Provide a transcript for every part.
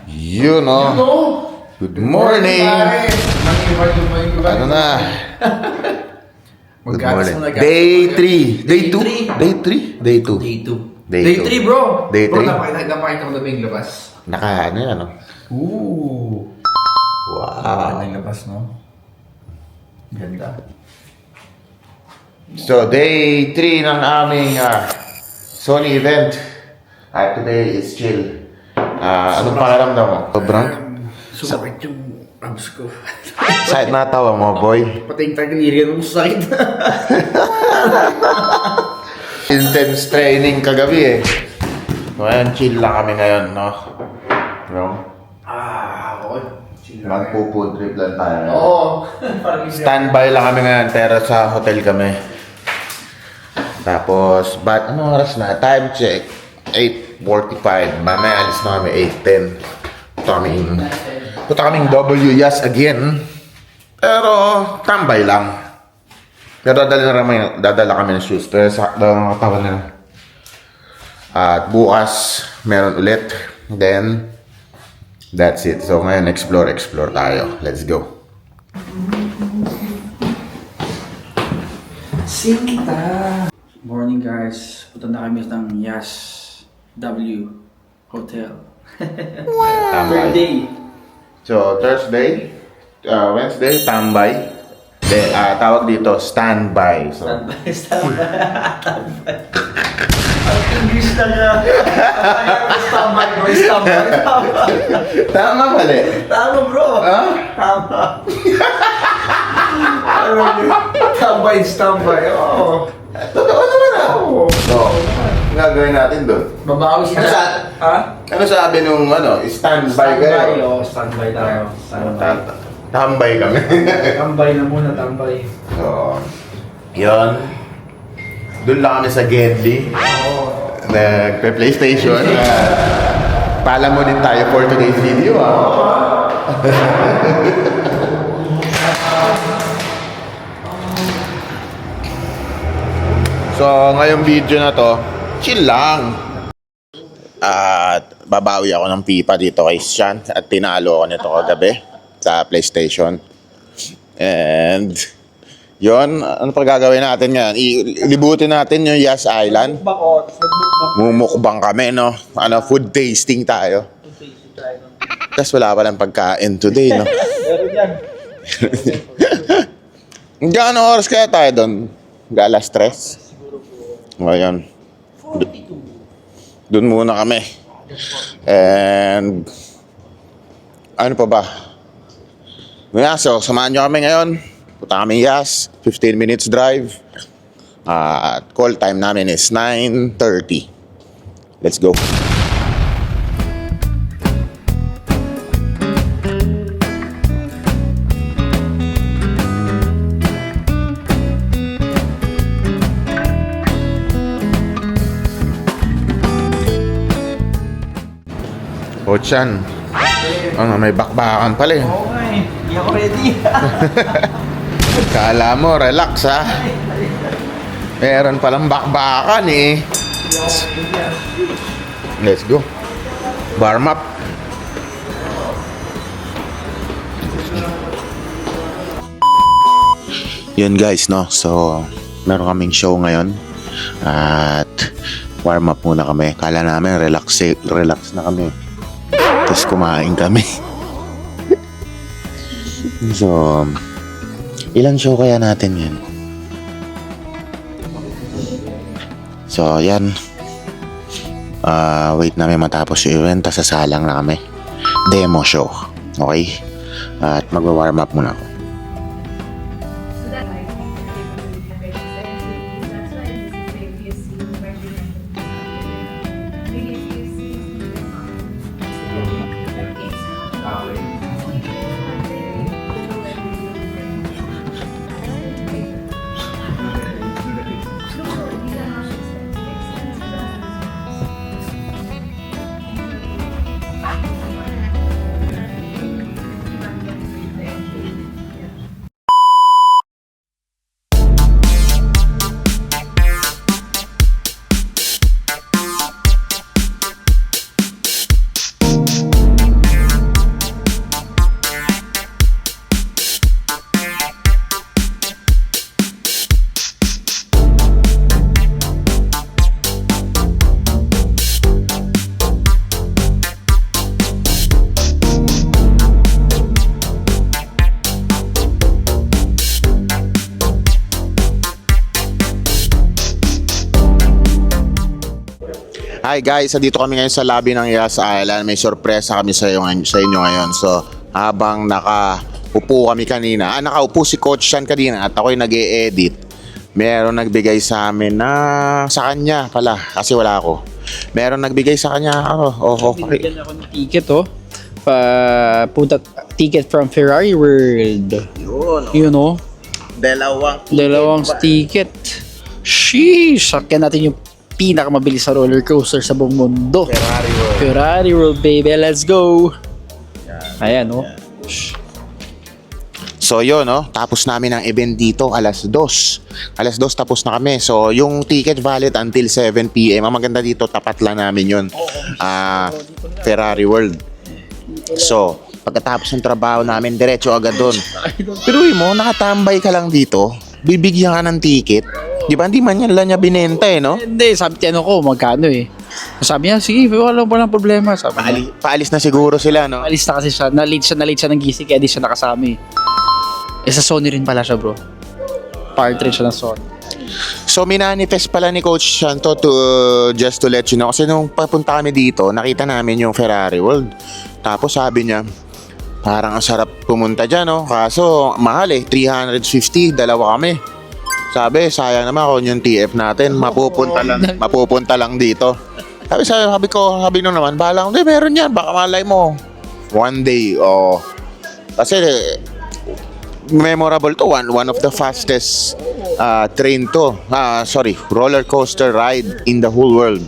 You know. Good morning. Ano na? Good morning. Day 3. Day 2? Day 3? Day 2. Day 3, bro. Day 3? Bro, napakita ko na ba yung labas? Ano yan, no? Ooh. Wow. Yung labas, no? Ganda. So, day 3 ng aming Sony event. Today is chill. Anong pakiramdam mo? Sobrang? Sumakit yung abs ko. Side natawa mo, boy. Pati yung tagiliran mo sakit. Intense training kagabi eh. Ngayon, chill lang kami ngayon, no? No? Okay. Magpo-food trip lang tayo. Oo. Standby lang kami ngayon, pero sa hotel kami. Tapos, ano oras na? Time check. 8:45. Mamaya alis na kami, 8:10. Punta kaming WYAS again. Pero, tambay lang. Pero dadala kami ng shoes. Pero sa katawan na. At bukas, meron ulit. Then, that's it. So, ngayon, explore tayo. Let's go. Sinta. Morning, guys. Punta na kami ng Yas W Hotel. Tambay. Third day. So, Thursday, Wednesday, tambay. Tawag dito, standby. So, Standby. Ang English na nga. Standby, bro. Standby. tama mali. Tama, bro. Ha? Tama. Standby. Oo. Totoo naman Oo. So, ang gagawin natin doon. Babawi sila. Ano sa... Ha? Ano sabi nung standby kayo? Standby tayo. Tambay kami. Tambay na muna, tambay. So, yun. Doon lang kami sa Gedli. Nagpe-PlayStation. Pala mo din tayo for today's video. So, ngayong video na to, chill lang. At babawi ako ng pipa dito kay Sean at tinalo ako nito kagabi sa PlayStation. And yon, ano pa gagawin natin ngayon? Ilibutin natin yung Yas Island. Mumukbang kami, no? Food tasting tayo. Tapos wala pa lang pagkain today, no? Gano'ng oras kaya tayo doon? Alas 3? Ngayon. Doon muna kami. And ano pa ba? So, samahan nyo kami ngayon. Punta kami Yas. 15 minutes drive. At call time namin is 9:30. Let's go. Ochan. May bakbakan pala eh. Oo nga eh. Hindi ako ready. Kala mo, relax ha. Meron palang bakbakan eh. Let's go. Warm up. Yun guys, no? So, meron kaming show ngayon. At warm up muna kami. Kala namin relax na kami. Tapos kumain kami. So, ilang show kaya natin yan? So, yan. Wait namin matapos yung event. Tapos sasalang na kami. Demo show. Okay? At magwa-warm up muna ako. Hi guys, dito kami ngayon sa lobby ng Yas Island. May sorpresa kami sa inyo ngayon. So, habang nakaupo kami kanina, nakaupo si Coach Sean kanina at ako'y nag-e-edit. Meron nagbigay sa amin na sa kanya pala kasi wala ako. Meron nagbigay sa kanya okay. Binigyan ako ng ticket, ticket from Ferrari World. Yun, You know? Dalawang ticket. Sheesh! Sakyan natin yung pinakamabilis sa roller coaster sa buong mundo. Ferrari World, baby. Let's go! Ayan, So yun, tapos namin ang event dito alas 2. Alas 2 tapos na kami. So yung ticket valid until 7 PM. Ang maganda dito, tapat lang namin yun. Ferrari World. So, pagkatapos ng trabaho namin, diretso agad doon. Pero mo, nakatambay ka lang dito, bibigyan ka ng ticket. Di ba? Hindi man yan lang niya binenta no? Hindi, sabi ko, magkano Sabi niya, sige, walang problema. Sabi niya. Paalis na siguro sila, no? Paalis na kasi siya. Na-late siya ng gising, kaya di siya nakasama sa Sony rin pala siya, bro. Part rin siya ng Sony. So, minanifest pala ni Coach Shanto just to let you know. Kasi nung papunta kami dito, nakita namin yung Ferrari World. Tapos sabi niya, parang ang sarap pumunta dyan, Kaso, mahal 350, dalawa kami. Sabi, sayang naman kung yung TF natin, mapupunta lang dito. Sabi nung naman, bahala, hindi, meron yan, baka malay mo. One day, Kasi, memorable to, one of the fastest roller coaster ride in the whole world.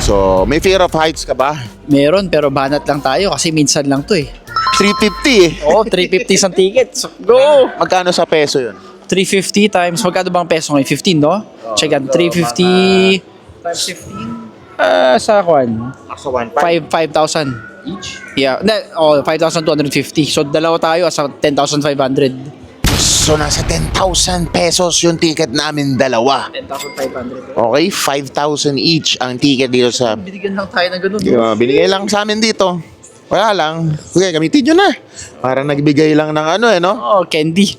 So, may fear of heights ka ba? Meron, pero banat lang tayo kasi minsan lang to 350 350 sa ticket. So, go! Magkano sa peso yun? 350 times, magkano bang peso ngayon? 15, no? Check yan, 350 times 15? Sa kwan? So, 1.5? 5,000 each? Yeah, 5,250. So, dalawa tayo sa 10,500. So, nasa 10,000 pesos yung ticket namin dalawa. 10,500. Okay, 5,000 each ang ticket dito sa... Binigyan lang tayo ng ganun. Binigay lang sa amin dito. Wala lang. Okay, gamitin nyo na. Parang nagbigay lang ng Candy.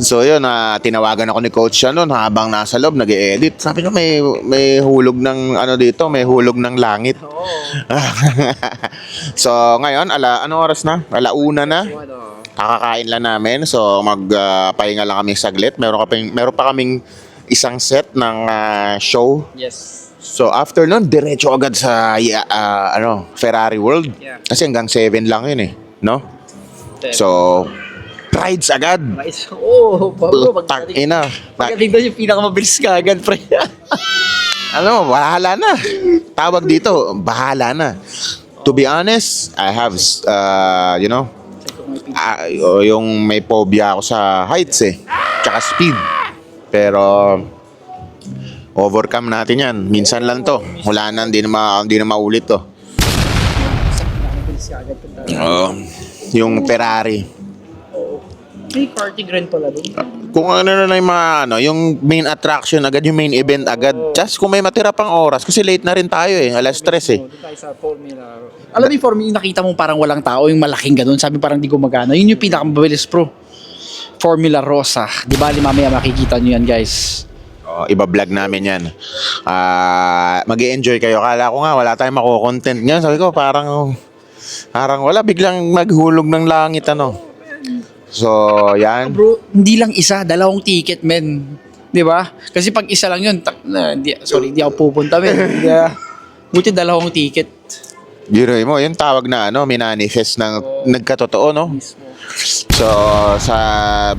So yun, tinawagan ako ni Coach siya noon habang nasa loob nag-e-edit. Sabi ko may hulog ng dito, may hulog ng langit. So ngayon, anong oras na? 1:00 na. Kakakain lang namin. So magpahinga lang kami saglit. Meron pa kaming isang set ng show. Yes. So after nun, diretso agad sa Ferrari World. Yeah. Kasi hanggang 7 lang yun no? So rides agad. Pablo, Ina. pagdating doon yung pinakamabilis ka agad, pre. Bahala na. Tawag dito, bahala na. To be honest, I have, yung may phobia ako sa heights tsaka speed. Pero, overcome natin yan. Minsan lang to. Wala na, hindi na maulit to. Yung Ferrari. May party grand pala doon. Kung na yung mga yung main attraction agad, yung main event agad. Just kung may matira pang oras kasi late na rin tayo alas 3 Doon tayo sa Formula. Alam mo yung Formula, nakita mo parang walang tao, yung malaking ganun, sabi parang di gumagana. Yun yung pinakamabilis, bro. Formula Rosa. Di ba, mamaya makikita nyo yan, guys. Iba-vlog namin yan. Mag-i-enjoy kayo. Kala ko nga wala tayong mako-content. Ngayon sabi ko parang wala, biglang maghulog ng langit So, yan. Bro, hindi lang isa, dalawang ticket, men. Di ba? Kasi pag isa lang yun, hindi ako pupunta, men. Buti dalawang ticket. Giro mo, yung tawag na minanifest ng nagkatotoo, no? So,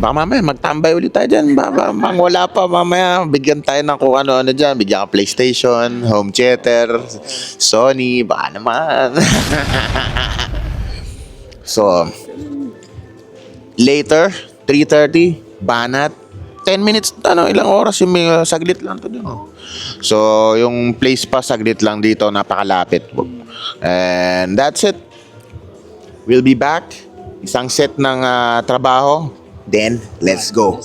baka mamaya magtambay ulit tayo dyan. Baka wala pa mamaya, bigyan tayo ng kung ano dyan. Bigyan ka PlayStation, home theater, Sony, baka naman. So, later, 3:30, Banat. 10 minutes, ilang oras yung saglit lang to dun. So, yung place pa saglit lang dito, napakalapit. And that's it. We'll be back. Isang set ng trabaho. Then, let's go.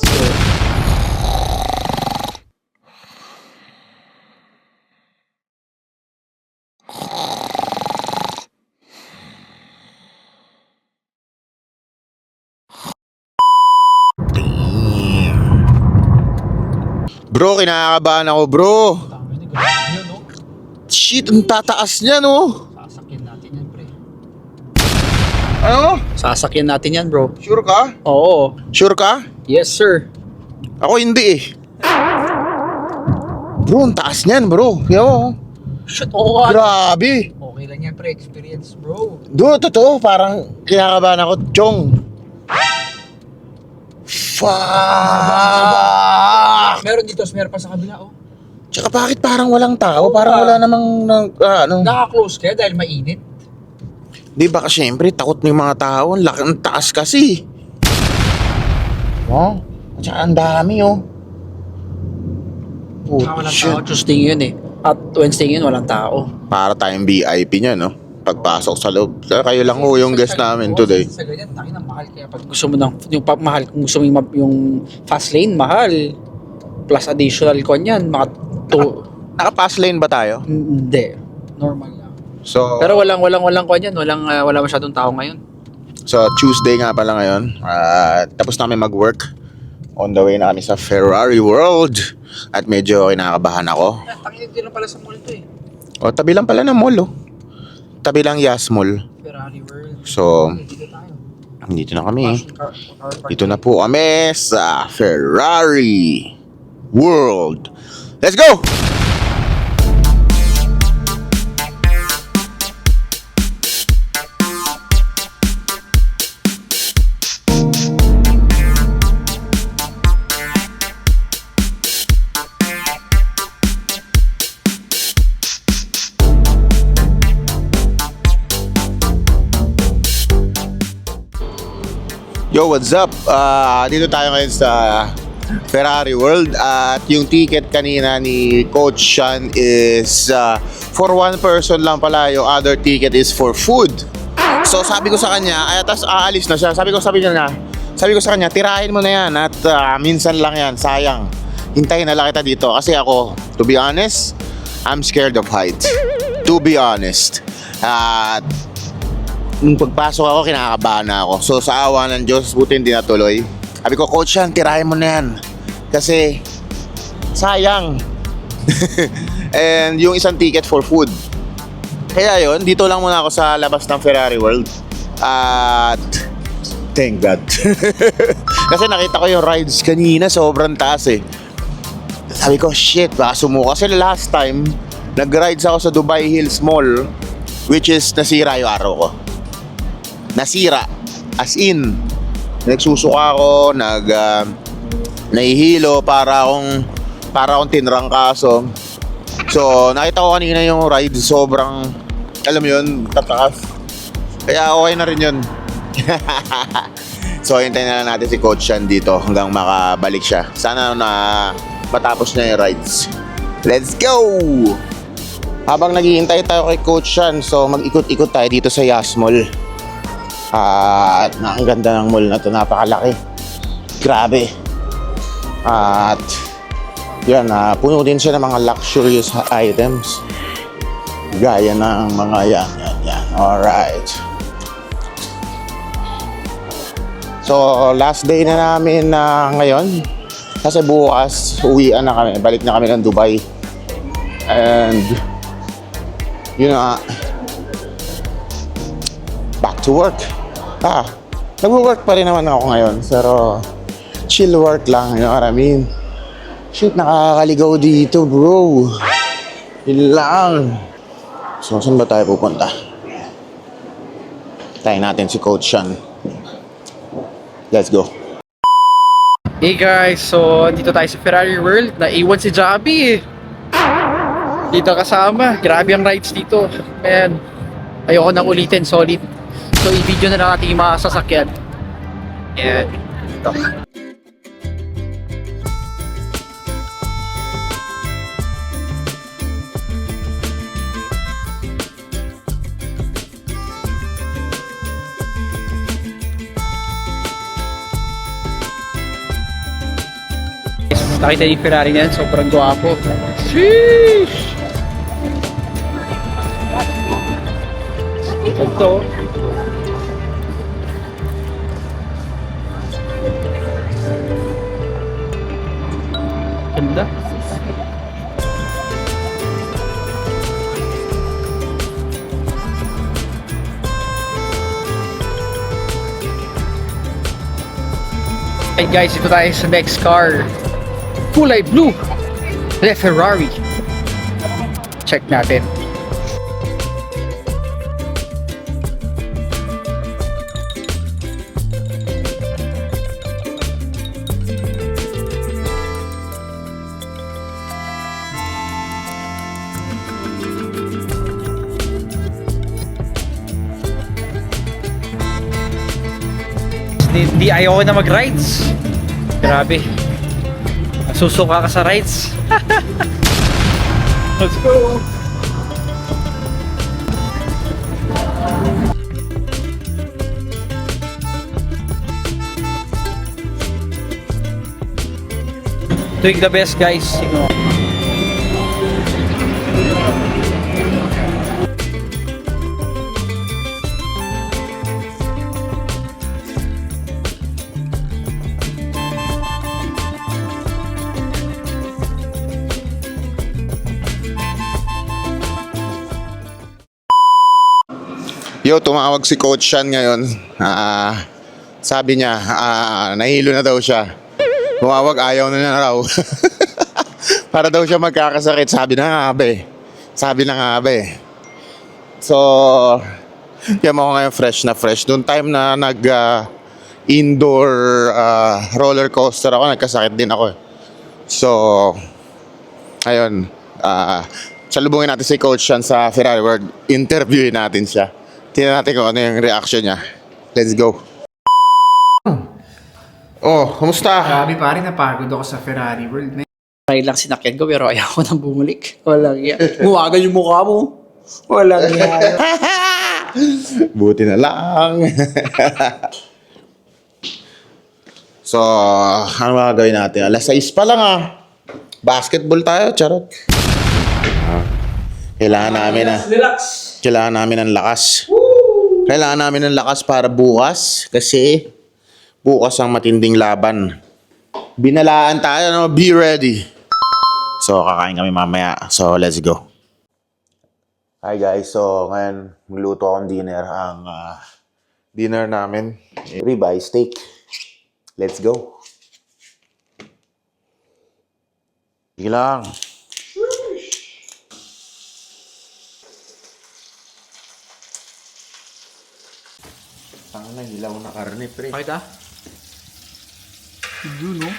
Bro, kinakabahan ako, bro. Shit, ang tataas niya, no? Sasakyan natin yan, pre. Ano? Sasakyan natin yan, bro. Sure ka? Oo. Sure ka? Yes, sir. Ako hindi eh. Bro, ang taas niyan, bro. Yo. Shit, oo. Grabe. Okay lang yan, pre. Experience, bro. Totoo. Parang kinakabahan ako, Chong. Fuck! Meron dito, meron pa sa kabila, oh. Tsaka bakit parang walang tao? Parang wala namang, ano. Naka-close kaya dahil mainit. Di ba kasi syempre, takot ng mga tao. Ang laki, ang taas kasi. Oh, at saka ang dami, oh. Walang tao, Tuesday yun eh. At Wednesday yun, walang tao. Para tayong VIP niya, no? Pagpasok sa loob. Kayo lang ho yung guest namin today. Sa ganyan, tayo na mahal kaya pag gusto mo ng, yung mahal, kung gusto mo yung fast lane, mahal. Plus additional con yan, mga Naka-pass lane ba tayo? Hindi. Normal lang. So, Pero walang kon yan. Wala masyadong tao ngayon. so Tuesday nga pala ngayon. Tapos namin mag-work. On the way na kami sa Ferrari World. At medyo kinakabahan ako. Takin din lang pala sa mall to eh. O, tabi lang pala ng mall, oh. Tabi lang Yas Mall. Ferrari World. So, Dito tayo. dito na kami. Car Dito na po kami sa Ferrari World. Let's go! Yo, what's up? Dito tayo ngayon sa Ferrari World at yung ticket kanina ni Coach Sean is for one person lang pala. Yung other ticket is for food. So sabi ko sa kanya, tapos aalis na siya. Sabi ko sa kanya, tirahin mo na yan at minsan lang yan, sayang. Hintayin na lang kita dito kasi ako, to be honest, I'm scared of heights. To be honest. At nung pagpasok ako, kinakabahan na ako. So sa awa ng Diyos, buti hindi natuloy. Sabi ko, Coach yan, tirahin mo na yan. Kasi, sayang. And yung isang ticket for food. Kaya yun, dito lang muna ako sa labas ng Ferrari World. At, thank God. Kasi nakita ko yung rides kanina, sobrang taas eh. Sabi ko, shit, baka sumuko. Kasi last time, nag-rides ako sa Dubai Hills Mall, which is nasira yung araw ko. Nasira, as in nagsusuka ako, nahihilo para akong tinrangkaso. So nakita ko kanina yung ride, sobrang, alam mo yun, tatakas. Kaya okay na rin yun. So hintayin na lang natin si Coach Sean dito hanggang makabalik siya. Sana na matapos na yung rides. Let's go! Habang naghihintay tayo kay Coach Sean, so mag-ikot-ikot tayo dito sa Yas Mall. At ang ganda ng mall na to, napakalaki. Grabe. At yan, puno din siya ng mga luxurious items. Gaya ng mga yan. Alright. So, last day na namin ngayon. Kasi bukas, uwian na kami. Balik na kami ng Dubai. And, yun na, back to work. Nag-work pa rin naman ako ngayon. Pero, chill work lang. You know what I mean? Shit, nakakaligaw dito, bro. Yun lang. So, saan ba tayo pupunta? Tayo natin si Coach Sean. Let's go. Hey guys, so dito tayo sa Ferrari World. Naiwan si Javi eh. Dito kasama. Grabe ang rides dito. Man, ayoko nang ulitin, solid. So i-video na lang natin yung mga sasakyan. Yan. Ito. Nakita yung Ferrari na yan, sobrang gwapo. Sheesh! Ito. Ganda. Hey guys, ito tayo sa next car. Kulay blue. Le Ferrari. Check natin. Hindi ayaw ko na mag-rides. Grabe. Susuka ka sa rides. Let's go. Doing the best, guys. You know. Yo, tumawag si Coach Sean ngayon. Sabi niya, nahilo na daw siya. Tumawag, ayaw na niya raw. Para daw siya magkakasakit. Sabi na nga ba eh. So, yan mo ngayon fresh na fresh. Doon time na indoor roller coaster ako, nagkasakit din ako. So, ayun. Salubungin natin si Coach Sean sa Ferrari World. Interviewin natin siya. Tingnan natin kung ano yung reaction niya. Let's go. Oh, kamusta? Grabe pare, napagod ako sa Ferrari World. Try lang sinakyan ko pero ayaw ko nang bumalik. Walang iya. Buwagan yung mukha mo. Walang iya. Buti na lang. So, ano gagawin natin? Alas 6 pa lang Basketball tayo, charot. Kailangan namin ng lakas. Kailangan namin ng lakas para bukas kasi bukas ang matinding laban. Binalaan tayo, no? Be ready. So, kakain kami mamaya. So, let's go. Hi guys, so ngayon magluto akong dinner. Ang dinner namin, ribeye steak. Let's go. Sige lang. Tanga na, hilaw na karne, pre. Pakita. Yun, no?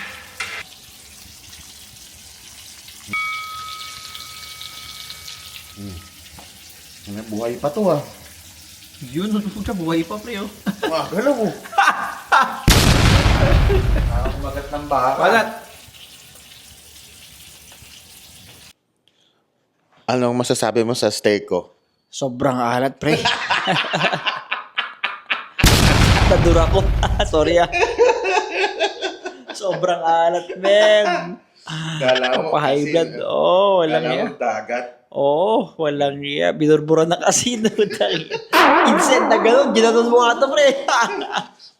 Buhay pa to, Yun, nutupog ka. Buhay pa, pre, oh. Galaw mo. Magat ng baka. Balat. Anong masasabi mo sa steak ko? Sobrang alat, pre. Nadura ko. Sorry, Sobrang alat, men. Papa-high blood. Oh, walang iya. Dagat. Oh, walang iya. Binurburan ng asin. Insent na gano'n. Ginanon mo nga ito, pre.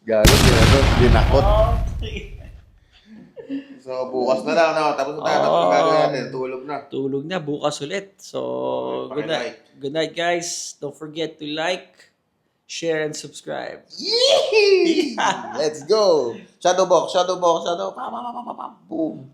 Gago, dinakot. So, bukas na lang, no? Tapos na tayo. Tapos na gagawin natin. Tulog na. Tulog na. Bukas ulit. So, good night. Good night, guys. Don't forget to like, share, and subscribe. Yee! Let's go. Shadow box. Boom.